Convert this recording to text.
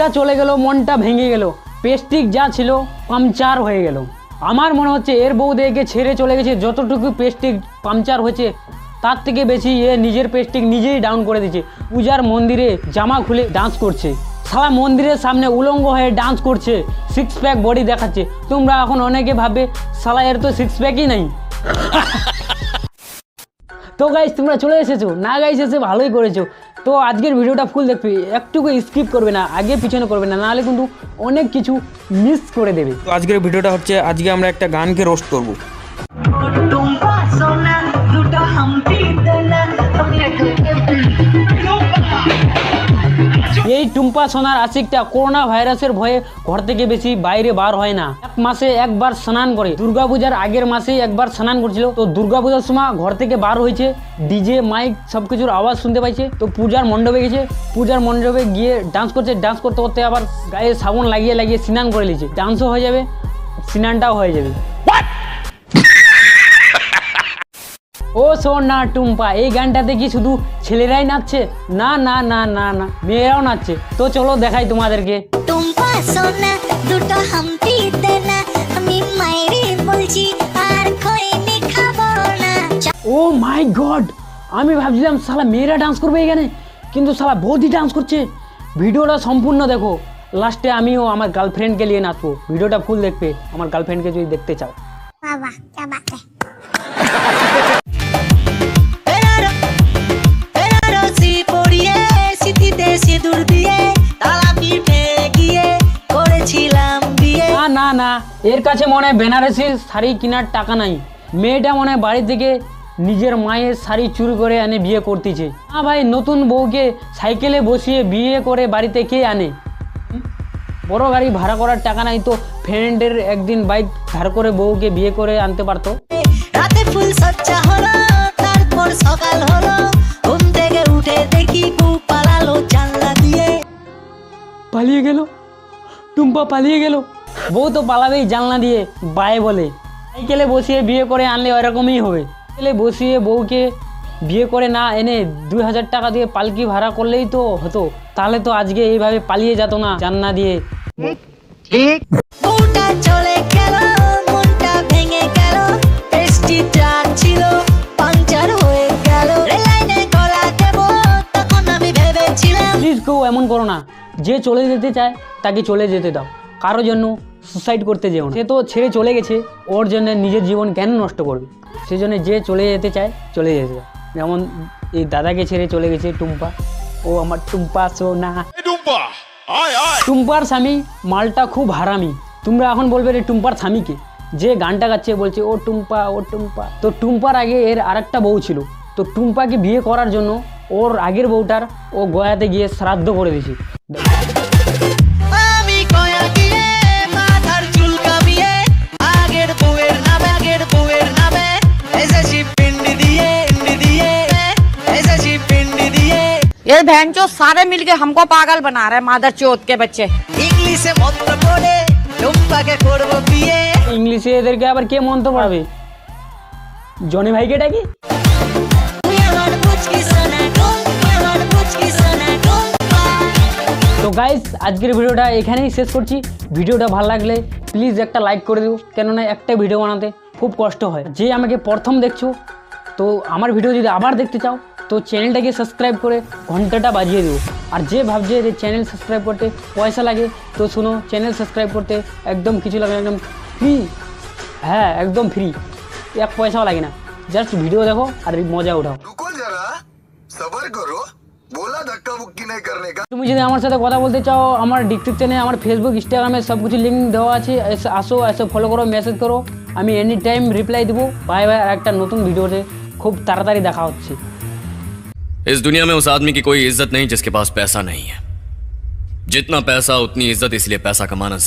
মনটা চলে গেল, মনটা ভেঙে গেল, পেস্টিক যা ছিল পাংচার হয়ে গেল। আমার মনে হচ্ছে এর বউ দেখে ছেড়ে চলে গেছে, যতটুকু পেস্টিক পাংচার হয়েছে তার থেকে বেশি এ নিজের পেস্টিক নিজেই ডাউন করে দিচ্ছে। পূজার মন্দিরে জামা খুলে ডান্স করছে, সারা মন্দিরের সামনে উলঙ্গ হয়ে ডান্স করছে, সিক্স প্যাক বডি দেখাচ্ছে। তোমরা এখন অনেকে ভাববে শালা এর তো সিক্স প্যাকই নাই। তো গাইস তোমরা চলে এসেছো না, গাইস এসে ভালোই করেছো। তো আজকের ভিডিওটা ফুল দেখবে, একটুকু স্কিপ করবে না, আগে পিছনে করবে না, নাহলে কিন্তু অনেক কিছু মিস করে দেবে। তো আজকের ভিডিওটা হচ্ছে, আজকে আমরা একটা গানকে রোস্ট করব। এই টুম্পা সোনার আশিকটা করোনা ভাইরাসের ভয়ে ঘর থেকে বেশি বাইরে বার হয় না। এক মাসে একবার স্নান করে, দুর্গাপূজার আগের মাসেই একবার স্নান করছিল। তো দুর্গাপূজার সময় ঘর থেকে বার হয়েছে, ডিজে মাইক সবকিছুর আওয়াজ শুনতে পাইছে। তো পূজার মণ্ডপে গেছে, পূজার মণ্ডপে গিয়ে ডান্স করছে, ডান্স করতে করতে আবার গায়ে সাবুন লাগিয়ে লাগিয়ে স্নান করে নিয়েছে। ডান্সও হয়ে যাবে, স্নানটাও হয়ে যাবে। ও সোনা টুম্পা, এই গানটাতে কি শুধু ছেলেরাই নাচছে? না না না না না, মেয়েরাও নাচছে। তো চলো দেখাই তোমাদেরকে। টুম্পা সোনা দুটো হাম্পি দে না, আমি মাইরি বলছি আর খইনি খাবো না। ও মাই গড, আমি ভাবছিলাম শালা মেয়েরা ডান্স করবে এখানে, কিন্তু শালা বৌদি ডান্স করছে। ভিডিওটা সম্পূর্ণ দেখো, লাস্টে আমিও আমার গার্লফ্রেন্ডকে নিয়ে নাচবো। ভিডিওটা ফুল দেখবে আমার গার্লফ্রেন্ডকে যদি দেখতে চাও। বাবা क्या बात है। না না না, এর কাছে মনে হয় বেনারসি শাড়ি কেনার টাকা নাই। মেয়েটা মনে হয় বাড়ি থেকে নিজের মায়ের শাড়ি চুরি করে এনে বিয়ে করতেছে। না ভাই, নতুন বউকে সাইকেলে বসিয়ে বিয়ে করে বাড়িতে কে আনে? বড় গাড়ি ভাড়া করার টাকা নাই, তো ফ্রেন্ডের একদিন বাইক ধার করে বউকে বিয়ে করে আনতে পারতো। রাতে ফুল সজ্জা হলো, তারপর সকাল হলো, ঘুম থেকে উঠে দেখি বউ পালালো জানলা দিয়ে। পালিয়ে গেল, টুম্পা পালিয়ে গেল। বউ তো পালাবেই জানলা দিয়ে, বায়ে বলে। সাইকেলে বসিয়ে বিয়ে করে আনলে ওরকমই হবে। সাইকেলে বসিয়ে বউকে বিয়ে করে না এনে 2000 টাকা দিয়ে পালকি ভাড়া করলেই তো হতো, তাহলে তো আজকে এইভাবে পালিয়ে যেত না জানলা দিয়ে। বউটা চলে গেল, মনটা ভেঙে গেল, পেস্টিটা ছিল পাংচার হয়ে গেল। রেলাইনে গলা দেব তখন আমি ভেবেছিলাম। প্লিজ কেউ এমন করো না, যে চলে যেতে চায় তাকে চলে যেতে দাও, কারো জন্য সুসাইড করতে যেও না। সে তো ছেড়ে চলে গেছে, ওর জন্য নিজের জীবন কেন নষ্ট করবে? সেই জন্য যে চলে যেতে চায় চলে যেতে দাও। যেমন এই দাদাকে ছেড়ে চলে গেছে টুম্পা, ও আমার টুম্পা সোনা। টুম্পার স্বামী মালটা খুব হারামি। তোমরা এখন বলবে রে টুম্পার স্বামীকে, যে গানটা গাচ্ছে বলছে ও টুম্পা ও টুম্পা। তো টুম্পার আগে এর আরেকটা বউ ছিল, তো টুম্পাকে বিয়ে করার জন্য ওর আগের বউটার ও গয়াতে গিয়ে শ্রাদ্ধ করে দিয়েছে। আমি গয়া গিয়ে মাথার চুল কামিয়ে আগের বউয়ের নামে এসেছি পিন্ডি দিয়ে এসেছি পিন্ডি দিয়ে। ये भैंचो सारे मिलके हमको पागल बना रहे मादर चौथ के बच्चे। ইংলিশে মন্ত্র পড়ে টুম্পাকে করব বিয়ে। ইংলিশে এদেরকে আবার কে মন্ত্র পড়াবে? জনি ভাইকে ডাকি। তুই আমার মুচকি সোনা টুম্পা, আমার মুচকি সোনা টুম্পা। তো গাইস আজকের ভিডিওটা এখানেই শেষ করছি। ভিডিওটা ভালো লাগলে প্লিজ একটা লাইক করে দিও, কেননা একটা ভিডিও বানাতে খুব কষ্ট হয়। যে আমাকে প্রথম দেখছো, তো আমার ভিডিও যদি আবার দেখতে চাও তো চ্যানেলটাকে সাবস্ক্রাইব করে ঘন্টাটা বাজিয়ে দিও। আর যে ভাবছে যে চ্যানেল সাবস্ক্রাইব করতে পয়সা লাগে, তো শোনো, চ্যানেল সাবস্ক্রাইব করতে একদম কিছু লাগে না, একদম ফ্রি। হ্যাঁ একদম ফ্রি, 1 পয়সাও লাগে না। জাস্ট ভিডিও দেখো আর মজা উঠাও। रुको जरा सबर करो बोला धक्का मुक्की नहीं करने का। তুমি যদি আমার সাথে কথা বলতে চাও, আমার ডিসক্রিপশনে আমার ফেসবুক ইনস্টাগ্রামে সব কিছু লিঙ্ক দেওয়া আছে, এসে ফলো করো, মেসেজ করো, আমি এনি টাইম রিপ্লাই দেবো। বাই বাই, একটা নতুন ভিডিওতে খুব তাড়াতাড়ি দেখা হচ্ছে। इस दुनिया में उस आदमी की कोई इज्जत नहीं जिसके पास पैसा नहीं है। जितना पैसा उतनी इज्जत, इसलिए पैसा कमाना जरूरी